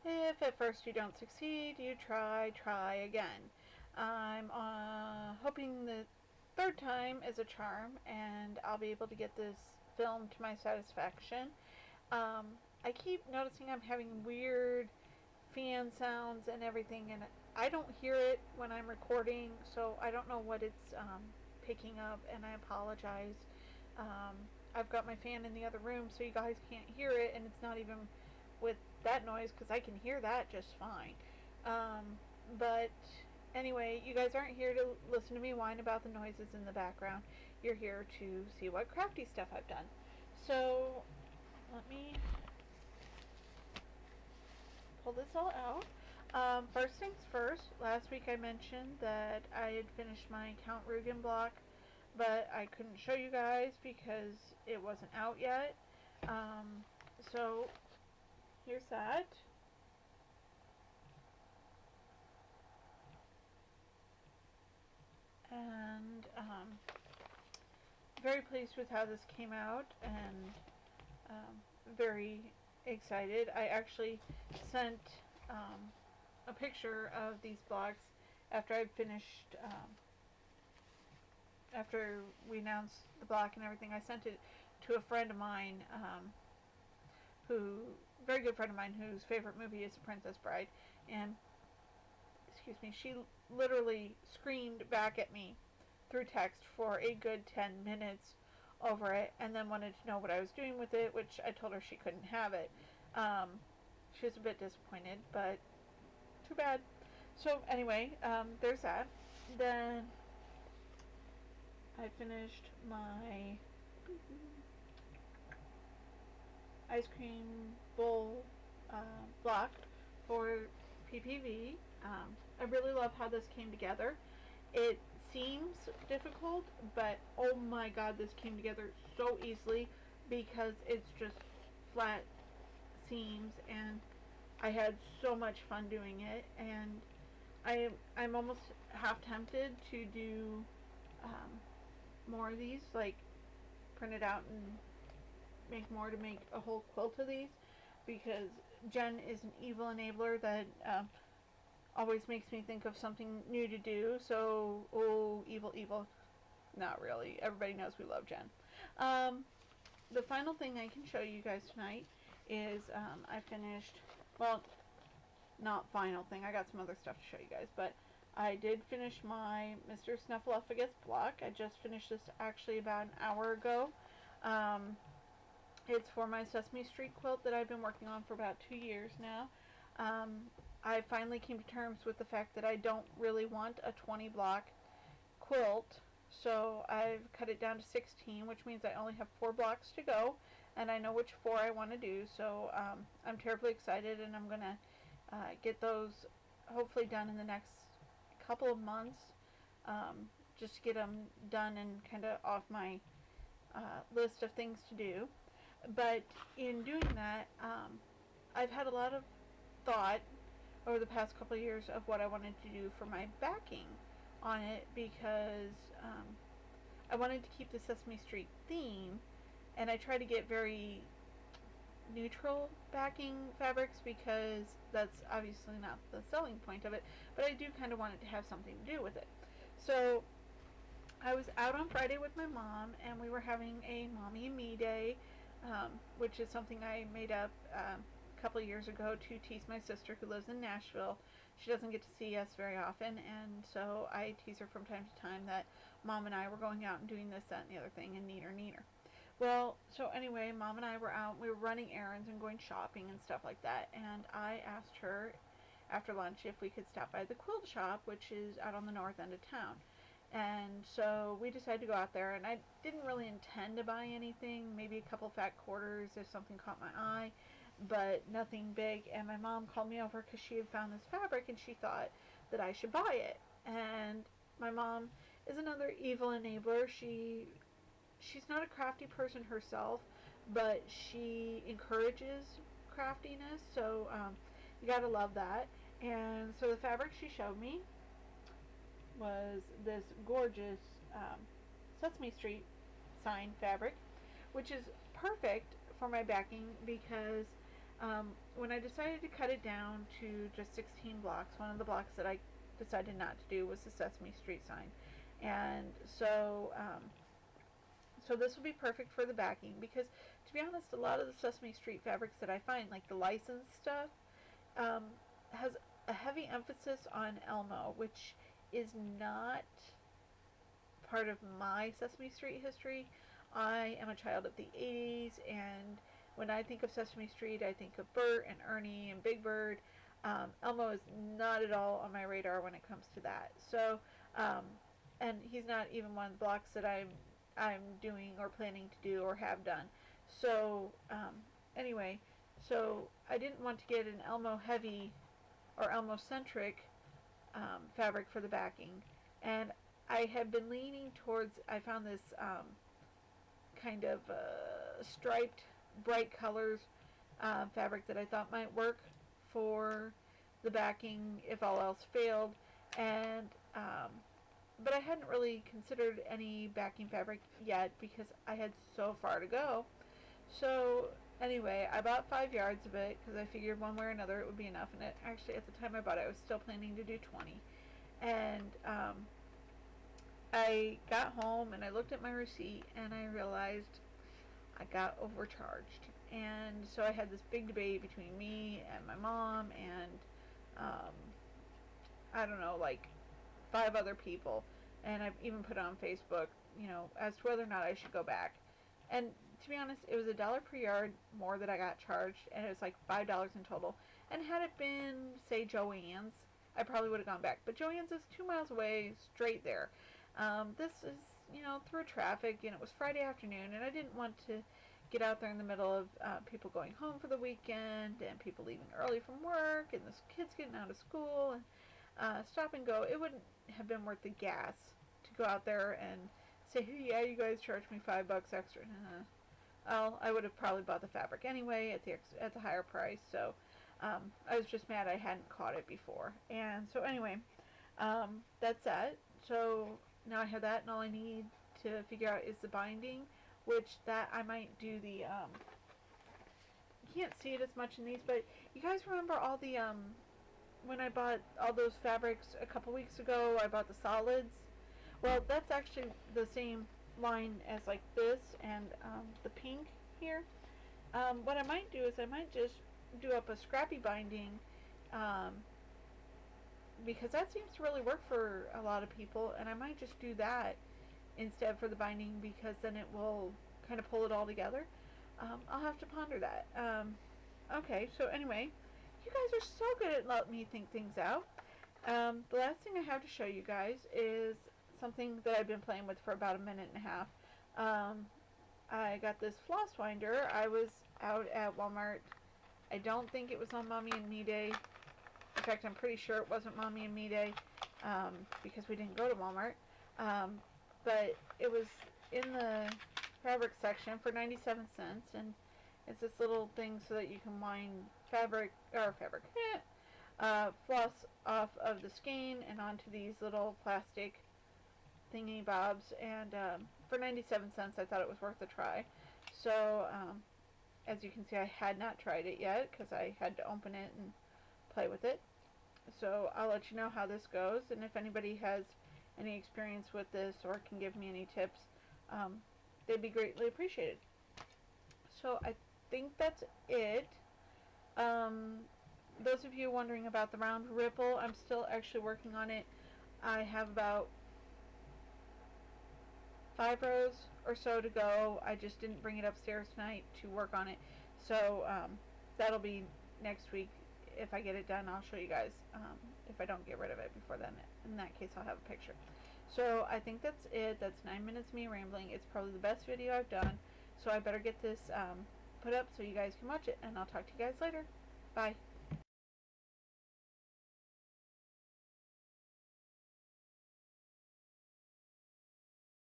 If at first you don't succeed, you try again. I'm hoping the third time is a charm and I'll be able to get this film to my satisfaction. I keep noticing I'm having weird fan sounds and everything, and I don't hear it when I'm recording, so I don't know what it's picking up, and I apologize. I've got my fan in the other room, so you guys can't hear it, and it's not even with that noise because I can hear that just fine. But anyway, you guys aren't here to listen to me whine about the noises in the background. You're here to see what crafty stuff I've done. So let me pull this all out. First things first, last week I mentioned that I had finished my Count Rugen block, but I couldn't show you guys because it wasn't out yet. So here's that. And very pleased with how this came out, and very excited. I actually sent a picture of these blocks after I'd finished, after we announced the block and everything. I sent it to a friend of mine, very good friend of mine, whose favorite movie is The Princess Bride, and excuse me, she literally screamed back at me through text for a good 10 minutes over it, and then wanted to know what I was doing with it, which I told her she couldn't have it. She was a bit disappointed, but too bad. So anyway, there's that. Then I finished my ice cream bowl block for PPV. I really love how this came together. It seems difficult, but oh my god, this came together so easily because it's just flat seams, and I had so much fun doing it, and I'm almost half tempted to do more of these, like print it out and make more to make a whole quilt of these, because Jen is an evil enabler that always makes me think of something new to do. So, oh, evil. Not really. Everybody knows we love Jen. The final thing I can show you guys tonight is I finished, well, not final thing. I got some other stuff to show you guys, but I did finish my Mr. Snuffleupagus block. I just finished this actually about an hour ago. It's for my Sesame Street quilt that I've been working on for about 2 years now. I finally came to terms with the fact that I don't really want a 20 block quilt, so I've cut it down to 16, which means I only have 4 blocks to go, and I know which 4 I want to do. So I'm terribly excited, and I'm going to get those hopefully done in the next couple of months, just to get them done and kind of off my list of things to do. But in doing that, I've had a lot of thought over the past couple of years of what I wanted to do for my backing on it, because I wanted to keep the Sesame Street theme, and I try to get very neutral backing fabrics because that's obviously not the selling point of it, but I do kind of want it to have something to do with it. So I was out on Friday with my mom, and we were having a Mommy and Me Day, which is something I made up couple of years ago to tease my sister who lives in Nashville. She doesn't get to see us very often, and so I tease her from time to time that Mom and I were going out and doing this, that, and the other thing, and neater. Well, so anyway, Mom and I were out, we were running errands and going shopping and stuff like that, and I asked her after lunch if we could stop by the quilt shop, which is out on the north end of town. And so we decided to go out there, and I didn't really intend to buy anything, maybe a couple fat quarters if something caught my eye, but nothing big. And my mom called me over because she had found this fabric and she thought that I should buy it. And my mom is another evil enabler. She's not a crafty person herself, but she encourages craftiness, so you gotta love that. And so the fabric she showed me was this gorgeous Sesame Street sign fabric, which is perfect for my backing because When I decided to cut it down to just 16 blocks, one of the blocks that I decided not to do was the Sesame Street sign. And so this will be perfect for the backing because, to be honest, a lot of the Sesame Street fabrics that I find, like the licensed stuff, um, has a heavy emphasis on Elmo, which is not part of my Sesame Street history. I am a child of the 80s, and when I think of Sesame Street, I think of Bert and Ernie and Big Bird. Elmo is not at all on my radar when it comes to that. So, and he's not even one of the blocks that I'm doing or planning to do or have done. So, anyway, so I didn't want to get an Elmo heavy or Elmo centric fabric for the backing, and I have been leaning towards. I found this kind of striped, bright colors fabric that I thought might work for the backing if all else failed, and but I hadn't really considered any backing fabric yet because I had so far to go. So anyway, I bought 5 yards of it because I figured one way or another it would be enough, and actually at the time I bought it I was still planning to do 20. And I got home and I looked at my receipt and I realized I got overcharged. And so I had this big debate between me and my mom and I don't know, like 5 other people. And I even put it on Facebook, as to whether or not I should go back. And to be honest, it was $1 per yard more that I got charged, and it was like $5 in total. And had it been, say, Joann's, I probably would have gone back. But Joann's is 2 miles away, straight there. This is, through traffic, and it was Friday afternoon, and I didn't want to get out there in the middle of people going home for the weekend, and people leaving early from work, and the kids getting out of school, and stop and go. It wouldn't have been worth the gas to go out there and say, hey, yeah, you guys charged me $5 extra. Well, I would have probably bought the fabric anyway at the higher price, so I was just mad I hadn't caught it before. And so anyway, that's that. So now I have that, and all I need to figure out is the binding, which that I might do the, you can't see it as much in these, but you guys remember all the, when I bought all those fabrics a couple weeks ago, I bought the solids. Well, that's actually the same line as like this and the pink here. What I might do is I might just do up a scrappy binding because that seems to really work for a lot of people, and I might just do that instead for the binding because then it will kind of pull it all together. I'll have to ponder that. Okay, so anyway, you guys are so good at letting me think things out. The last thing I have to show you guys is something that I've been playing with for about a minute and a half. I got this floss winder. I was out at Walmart. I don't think it was on Mommy and Me Day. In fact, I'm pretty sure it wasn't Mommy and Me Day because we didn't go to Walmart. But it was in the fabric section for 97 cents, and it's this little thing so that you can wind floss off of the skein and onto these little plastic thingy bobs, and for 97 cents I thought it was worth a try. So as you can see, I had not tried it yet because I had to open it and play with it. So I'll let you know how this goes, and if anybody has any experience with this or can give me any tips, they'd be greatly appreciated. So I think that's it. Those of you wondering about the round ripple, I'm still actually working on it. I have about 5 rows or so to go. I just didn't bring it upstairs tonight to work on it. So that'll be next week. If I get it done, I'll show you guys. If I don't get rid of it before then, in that case, I'll have a picture. So I think that's it. That's 9 minutes of me rambling. It's probably the best video I've done. So I better get this put up so you guys can watch it. And I'll talk to you guys later. Bye.